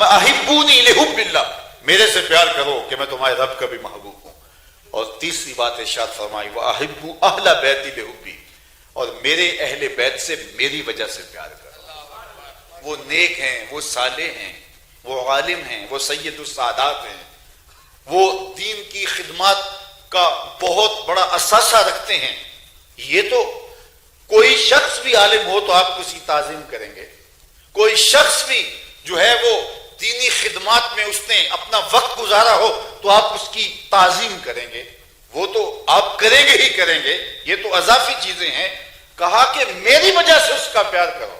احبونی لحب اللہ، میرے سے پیار کرو کہ میں تمہارے رب کا بھی محبوب ہوں۔ اور تیسری بات ارشاد فرمائی وَأَحِبُّ أَهْلَ بَيْتِ لِحُبِّي، اور میرے اہل بیت سے میری وجہ سے پیار کرو۔ وہ نیک ہیں، وہ صالح ہیں، وہ عالم ہیں، وہ سید السادات ہیں، وہ دین کی خدمات کا بہت بڑا اثاثہ رکھتے ہیں۔ یہ تو کوئی شخص بھی عالم ہو تو آپ اس کی تعظیم کریں گے، کوئی شخص بھی جو ہے وہ دینی خدمات میں اس نے اپنا وقت گزارا ہو تو آپ اس کی تعظیم کریں گے، وہ تو آپ کریں گے ہی کریں گے۔ یہ تو اضافی چیزیں ہیں۔ کہا کہ میری وجہ سے اس کا پیار کرو،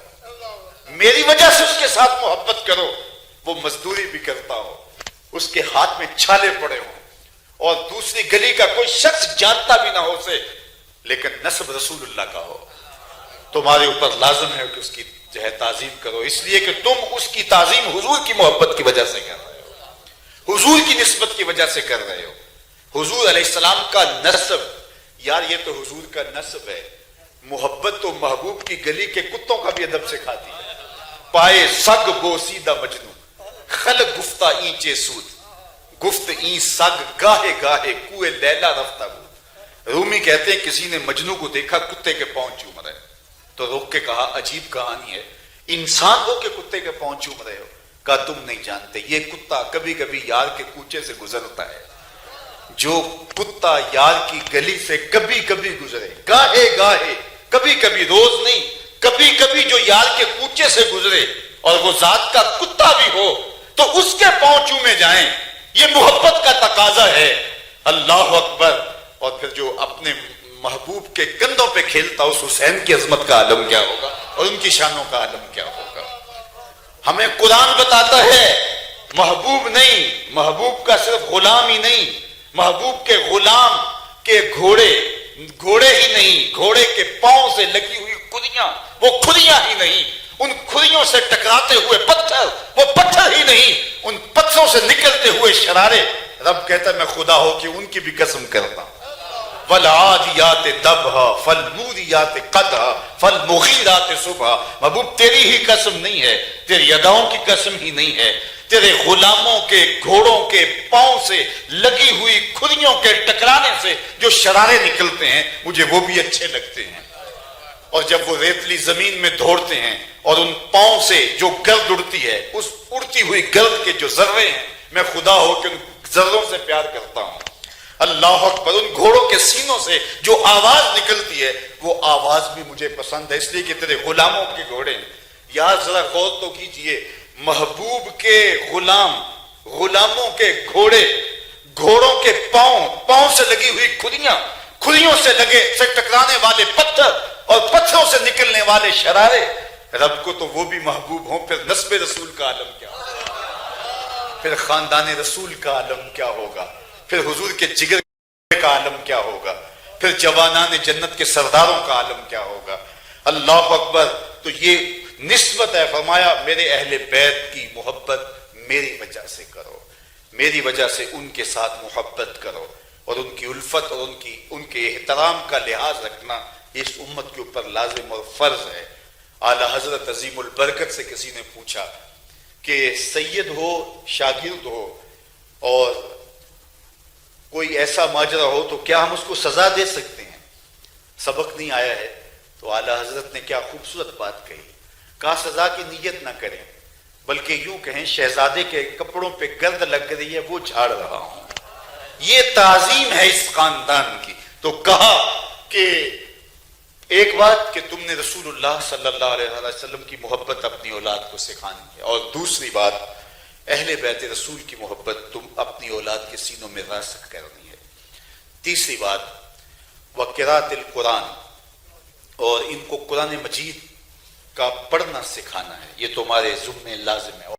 میری وجہ سے اس کے ساتھ محبت کرو، وہ مزدوری بھی کرتا ہو، اس کے ہاتھ میں چھالے پڑے ہوں اور دوسری گلی کا کوئی شخص جانتا بھی نہ ہو اسے، لیکن نسب رسول اللہ کا ہو، تمہارے اوپر لازم ہے کہ اس کی جو ہے تعظیم کرو، اس لیے کہ تم اس کی تعظیم حضور کی محبت کی وجہ سے کر رہے ہو، حضور کی نسبت کی وجہ سے کر رہے ہو۔ حضور علیہ السلام کا نسب، یار یہ تو حضور کا نسب ہے۔ محبت تو محبوب کی گلی کے کتوں کا بھی ادب سکھاتی ہے۔ پائے سگ بوسیدہ مجنو، خلق گفتہ اینچے سود، گفت این سگ گاہے گاہے کوئے لیلا رفتہ بود۔ رومی کہتے ہیں کسی نے مجنو کو دیکھا کتے کے پاؤں چوم رہے، تو روک کے کہا عجیب کہانی ہے، انسان ہو کہ کتے کے پاؤں چوم رہے ہو؟ کہا تم نہیں جانتے، یہ کتا کبھی کبھی یار کے کوچے سے گزرتا ہے۔ جو کتا یار کی گلی سے کبھی کبھی گزرے، گاہے گاہے، کبھی کبھی، روز نہیں، کبھی کبھی جو یار کے کوچے سے گزرے اور وہ ذات کا کتا بھی ہو تو اس کے پاؤں چومے جائیں، یہ محبت کا تقاضا ہے۔ اللہ اکبر۔ اور پھر جو اپنے محبوب کے کندھوں پہ کھیلتا اس حسین کی عظمت کا عالم کیا ہوگا اور ان کی شانوں کا عالم کیا ہوگا۔ ہمیں قرآن بتاتا ہے محبوب نہیں، محبوب کا صرف غلام ہی نہیں، محبوب کے غلام کے گھوڑے ہی نہیں، گھوڑے کے پاؤں سے لگی ہوئی کھریاں، وہ کھریاں ہی نہیں، ان کھریوں سے ٹکراتے ہوئے پتھر، وہ پتھر ہی نہیں، ان پتھروں سے نکلتے ہوئے شرارے۔ رب کہتا ہے میں خدا ہو کہ ان کی بھی قسم کرتا ہوں۔ وَالْعَادِيَاتِ دَبْحًا فَالْمُورِيَاتِ قَدْحًا فَالْمُغِيرَاتِ صُبْحًا۔ محبوب تیری ہی قسم نہیں ہے، تیری اداؤں کی قسم ہی نہیں ہے، تیرے غلاموں کے گھوڑوں کے پاؤں سے لگی ہوئی کھریوں کے ٹکرانے سے جو شرارے نکلتے ہیں مجھے وہ بھی اچھے لگتے ہیں۔ اور جب وہ ریتلی زمین میں دوڑتے ہیں اور ان پاؤں سے جو گرد اڑتی ہے، اس اڑتی ہوئی گرد کے جو ذرے ہیں، میں خدا ہو کہ ان ذروں سے پیار کرتا ہوں۔ اللہ اکبر۔ ان گھوڑوں کے سینوں سے جو آواز نکلتی ہے وہ آواز بھی مجھے پسند ہے، اس لیے کہ تیرے غلاموں کے گھوڑے ہیں۔ یار ذرا غور تو کیجئے، محبوب کے غلام، غلاموں کے گھوڑے، گھوڑوں کے پاؤں سے لگی ہوئی کھریوں سے ٹکرانے والے پتھر اور پتھروں سے نکلنے والے شرارے، رب کو تو وہ بھی محبوب ہوں، پھر نسب رسول کا عالم کیا ہوگا، پھر خاندان رسول کا عالم کیا ہوگا، پھر حضور کے جگر کا عالم کیا ہوگا، پھر جوانان جنت کے سرداروں کا عالم کیا ہوگا۔ اللہ اکبر۔ تو یہ نسبت ہے، فرمایا میرے اہل بیت کی محبت میری وجہ سے کرو، میری وجہ سے ان کے ساتھ محبت کرو، اور ان کی الفت اور ان کے احترام کا لحاظ رکھنا اس امت کے اوپر لازم اور فرض ہے۔ اعلی حضرت عظیم البرکت سے کسی نے پوچھا کہ سید ہو، شاگرد ہو، اور کوئی ایسا ماجرا ہو تو کیا ہم اس کو سزا دے سکتے ہیں؟ سبق نہیں آیا ہے تو اعلی حضرت نے کیا خوبصورت بات کہی، کہا سزا کی نیت نہ کریں، بلکہ یوں کہیں شہزادے کے کپڑوں پہ گرد لگ رہی ہے وہ جھاڑ رہا ہوں، یہ تعظیم ہے اس خاندان کی۔ تو کہا کہ ایک بات کہ تم نے رسول اللہ صلی اللہ علیہ وسلم کی محبت اپنی اولاد کو سکھانی ہے، اور دوسری بات اہل بیت رسول کی محبت تم اپنی اولاد کے سینوں میں راسخ کرنی ہے۔ تیسری بات وقراءۃ القرآن، اور ان کو قرآن مجید کا پڑھنا سکھانا ہے، یہ تمہارے ذمہ لازم ہے۔